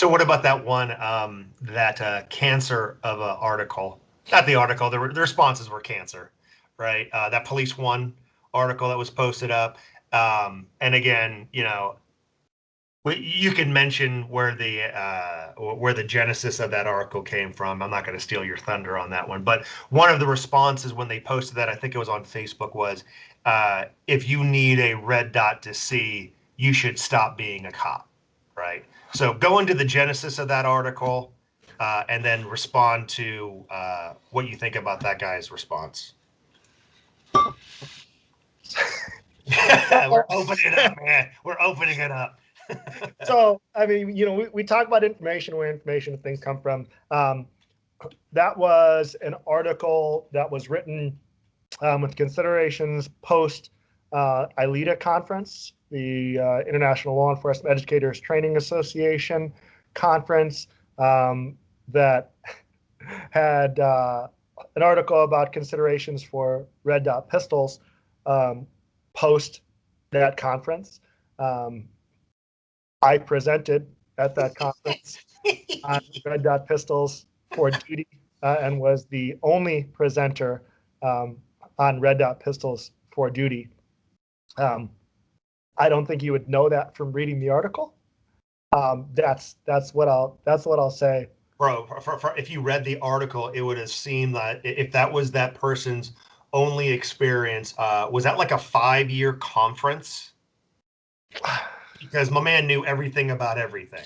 So what about that one, that cancer of an article? Not the article, the responses were cancer, right? That Police One article that was posted up. And again, you can mention where the genesis of that article came from. I'm not going to steal your thunder on that one, but one of the responses when they posted that, I think it was on Facebook, was if you need a red dot to see, you should stop being a cop, right? So go into the genesis of that article, and then respond to what you think about that guy's response. We're opening it up, man. We're opening it up. So, I mean, we talk about information, where information and things come from. That was an article that was written with considerations post ILETA conference, the International Law Enforcement Educators Training Association conference, that had an article about considerations for red dot pistols post that conference. I presented at that conference on red dot pistols for duty, and was the only presenter on red dot pistols for duty. I don't think you would know that from reading the article. That's what I'll say. Bro, if you read the article, it would have seemed that if that was that person's only experience, was that like a 5-year conference? Because my man knew everything about everything.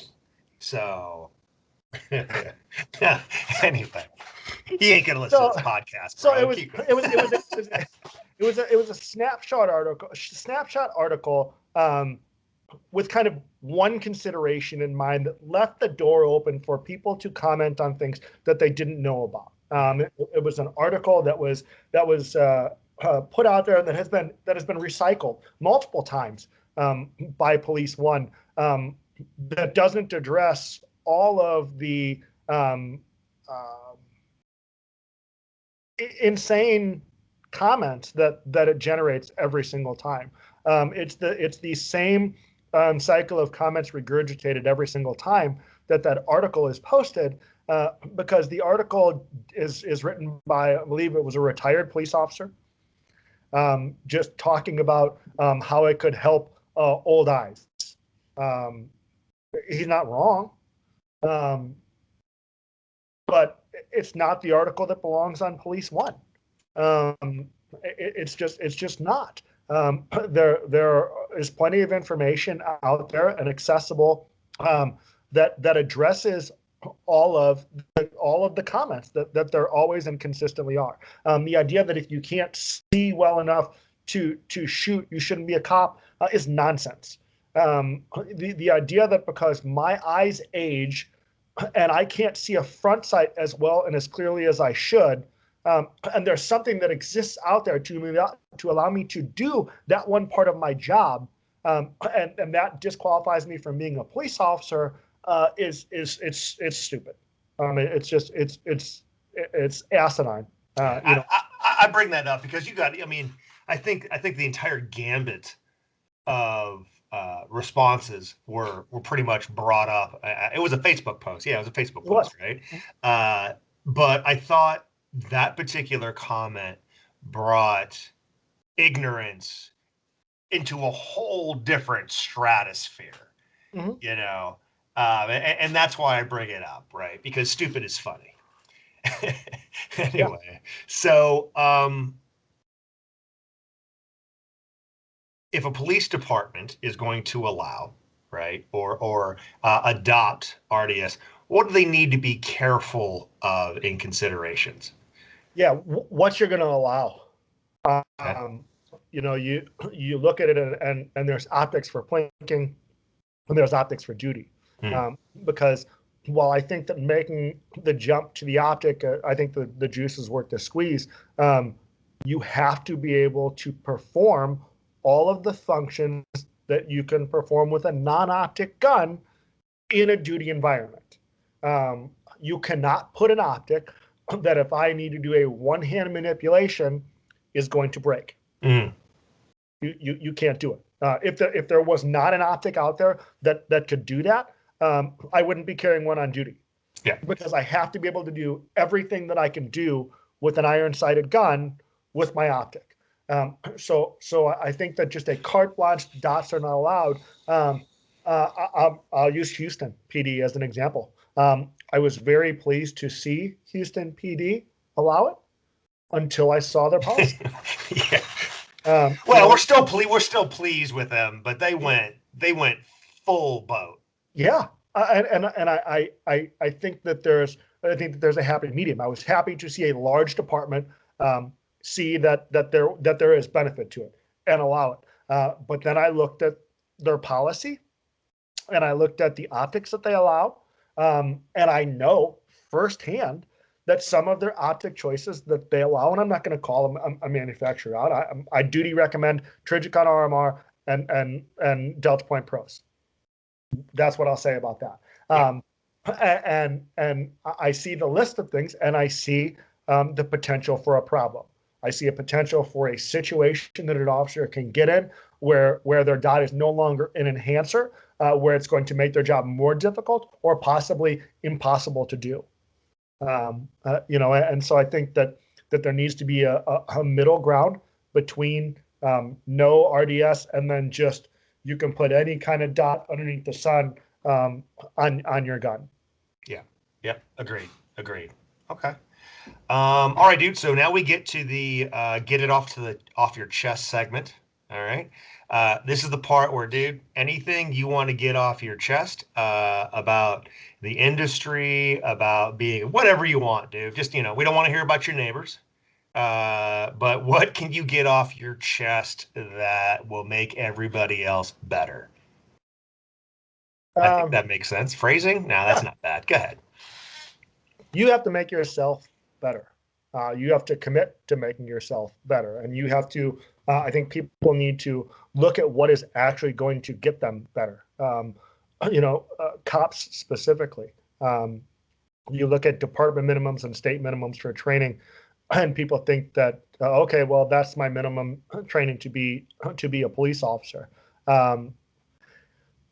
So anyway, he ain't gonna listen to this podcast. Bro. So it was a snapshot article with kind of one consideration in mind that left the door open for people to comment on things that they didn't know about. It was an article that was put out there that has been recycled multiple times by Police One, that doesn't address all of the insane comments that it generates every single time. It's the same cycle of comments regurgitated every single time that article is posted, because the article is written by, I believe it was a retired police officer, just talking about how it could help old eyes. He's not wrong, but it's not the article that belongs on Police One. It's just not. There is plenty of information out there and accessible, that addresses all of the comments that there always and consistently are. The idea that if you can't see well enough to shoot, you shouldn't be a cop, is nonsense. The idea that because my eyes age and I can't see a front sight as well and as clearly as I should, and there's something that exists out there to allow me to do that one part of my job, and that disqualifies me from being a police officer, is stupid. It's asinine. I bring that up because I think the entire gambit of responses were pretty much brought up. It was a Facebook post. Yeah, it was a Facebook post, right? But I thought that particular comment brought ignorance into a whole different stratosphere, and that's why I bring it up, right? Because stupid is funny. Anyway, so if a police department is going to allow, right, or adopt RDS, what do they need to be careful of in considerations? Yeah, what you're going to allow. You look at it and there's optics for plinking, and there's optics for duty. Because while I think that making the jump to the optic, I think the juice is worth the squeeze. You have to be able to perform all of the functions that you can perform with a non-optic gun in a duty environment. You cannot put an optic that, if I need to do a one-hand manipulation, is going to break. You can't do it. If there was not an optic out there that could do that, I wouldn't be carrying one on duty. Yeah. Because I have to be able to do everything that I can do with an iron-sighted gun with my optic. So I think that just a carte blanche dots are not allowed. I'll use Houston PD as an example. I was very pleased to see Houston PD allow it until I saw their policy. Yeah. You Well, know, we're still pleased with them, but they went full boat. yeah, and I think that there's a happy medium. I was happy to see a large department see that there is benefit to it and allow it. But then I looked at their policy and I looked at the optics that they allow, and I know firsthand that some of their optic choices that they allow, and I'm not going to call them a manufacturer out. I duty recommend Trijicon RMR and Delta Point Pros. That's what I'll say about that. Yeah. And I see the list of things, and I see the potential for a problem. I see a potential for a situation that an officer can get in where their dot is no longer an enhancer, where it's going to make their job more difficult or possibly impossible to do. And so I think that there needs to be a middle ground between no RDS and then just you can put any kind of dot underneath the sun on your gun. Yeah. Yep. Agreed. Okay. All right, dude. So now we get to the get it off your chest segment. All right. This is the part where, dude, anything you want to get off your chest about the industry, about being whatever you want, dude. Just, we don't want to hear about your neighbors. But what can you get off your chest that will make everybody else better? I think that makes sense. Phrasing? No, that's not bad. Go ahead. You have to make yourself better. You have to commit to making yourself better. And you have to, I think people need to look at what is actually going to get them better. Cops specifically. You look at department minimums and state minimums for training, and people think that, okay, well, that's my minimum training to be a police officer.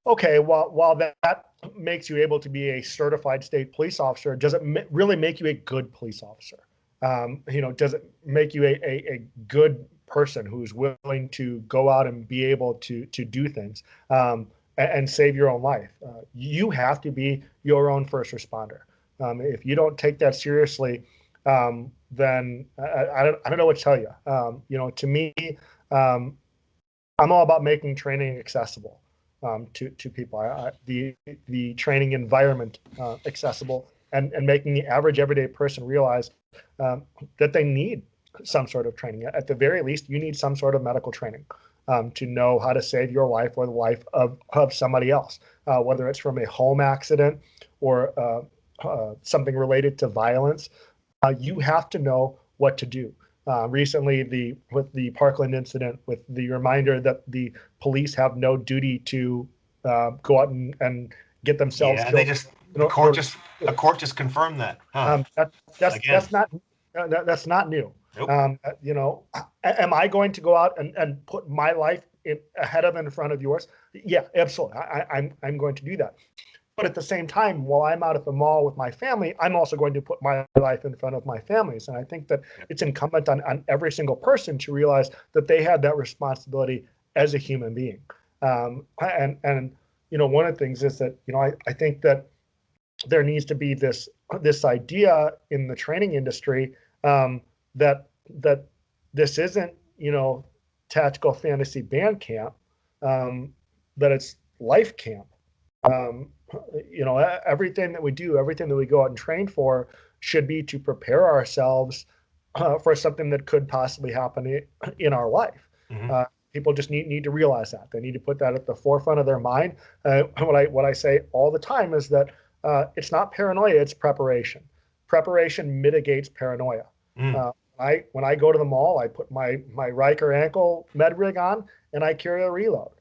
Okay, while that makes you able to be a certified state police officer, does it really make you a good police officer? Does it make you a good person who's willing to go out and be able to do things and save your own life? You have to be your own first responder. If you don't take that seriously, then I don't know what to tell you. To me, I'm all about making training accessible to people. The training environment accessible and making the average everyday person realize that they need some sort of training. At the very least, you need some sort of medical training to know how to save your life or the life of somebody else, whether it's from a home accident or something related to violence. You have to know what to do. Recently, with the Parkland incident, with the reminder that the police have no duty to go out and get themselves Yeah, killed. the court just confirmed that. Huh. Again. That's not new. Nope. Am I going to go out and put my life ahead of in front of yours? Yeah, absolutely. I'm going to do that. But at the same time, while I'm out at the mall with my family, I'm also going to put my life in front of my family's. And I think that it's incumbent on every single person to realize that they have that responsibility as a human being. One of the things is that, I think that there needs to be this idea in the training industry that this isn't, tactical fantasy band camp, that it's life camp. Everything that we do, everything that we go out and train for should be to prepare ourselves for something that could possibly happen in our life. Mm-hmm. People just need to realize that. They need to put that at the forefront of their mind. What I say all the time is that it's not paranoia, it's preparation. Preparation mitigates paranoia. Mm. When I go to the mall, I put my Riker ankle med rig on and I carry a reload.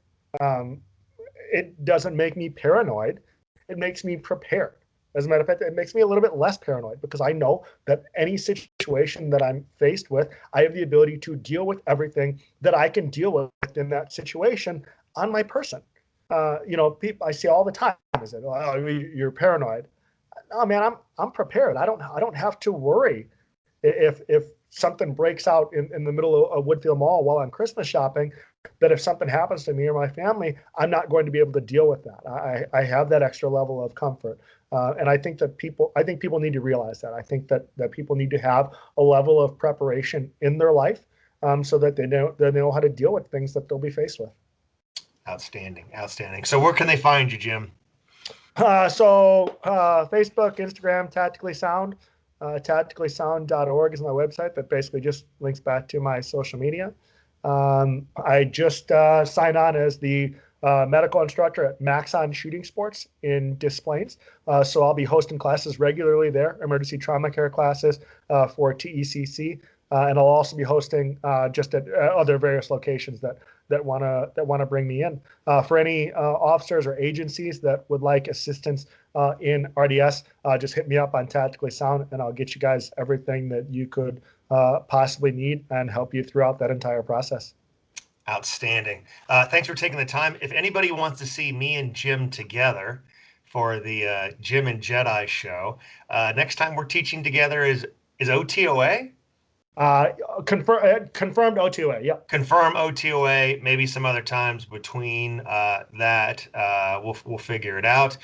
It doesn't make me paranoid. It makes me prepared. As a matter of fact, it makes me a little bit less paranoid because I know that any situation that I'm faced with, I have the ability to deal with everything that I can deal with in that situation on my person. People I see all the time is that, oh, you're paranoid. No, man, I'm prepared. I don't have to worry if something breaks out in the middle of Woodfield Mall while I'm Christmas shopping, that if something happens to me or my family, I'm not going to be able to deal with that. I have that extra level of comfort. And I think people need to realize that. I think that people need to have a level of preparation in their life, so that they know how to deal with things that they'll be faced with. Outstanding, outstanding. So where can they find you, Jim? Facebook, Instagram, Tactically Sound. Tacticallysound.org is my website that basically just links back to my social media. I just signed on as the medical instructor at Maxon Shooting Sports in Des Plaines. So I'll be hosting classes regularly there, emergency trauma care classes for TECC. And I'll also be hosting just at other various locations that want to bring me in. For any officers or agencies that would like assistance in RDS, just hit me up on Tactically Sound, and I'll get you guys everything that you could possibly need and help you throughout that entire process. Outstanding. Thanks for taking the time. If anybody wants to see me and Jim together for the Jim and Jedi show, next time we're teaching together is OTOA. Uh, confirmed O2A. Yep. Confirm OTOA. Maybe some other times between that. We'll figure it out.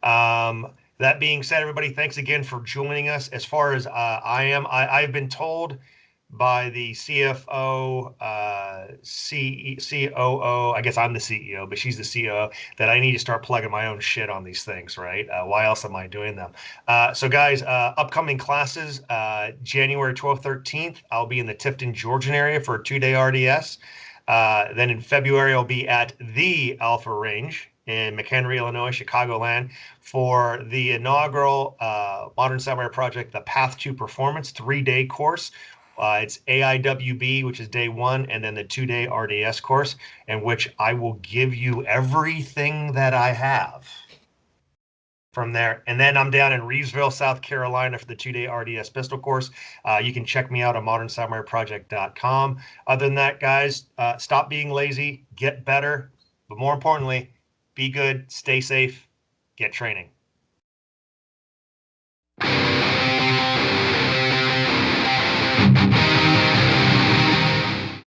That being said, everybody, thanks again for joining us. As far as I've been told by the CFO, COO, I guess I'm the CEO, but she's the COO, that I need to start plugging my own shit on these things, right? Why else am I doing them? So guys, upcoming classes, January 12th, 13th, I'll be in the Tifton, Georgian area for a 2-day RDS. Then in February, I'll be at the Alpha Range in McHenry, Illinois, Chicagoland, for the inaugural Modern Samurai Project, the Path to Performance 3-day course. It's AIWB, which is day 1, and then the 2-day RDS course, in which I will give you everything that I have from there. And then I'm down in Reevesville, South Carolina for the 2-day RDS pistol course. You can check me out on modernsamuraiproject.com. Other than that, guys, stop being lazy, get better, but more importantly, be good, stay safe, get training.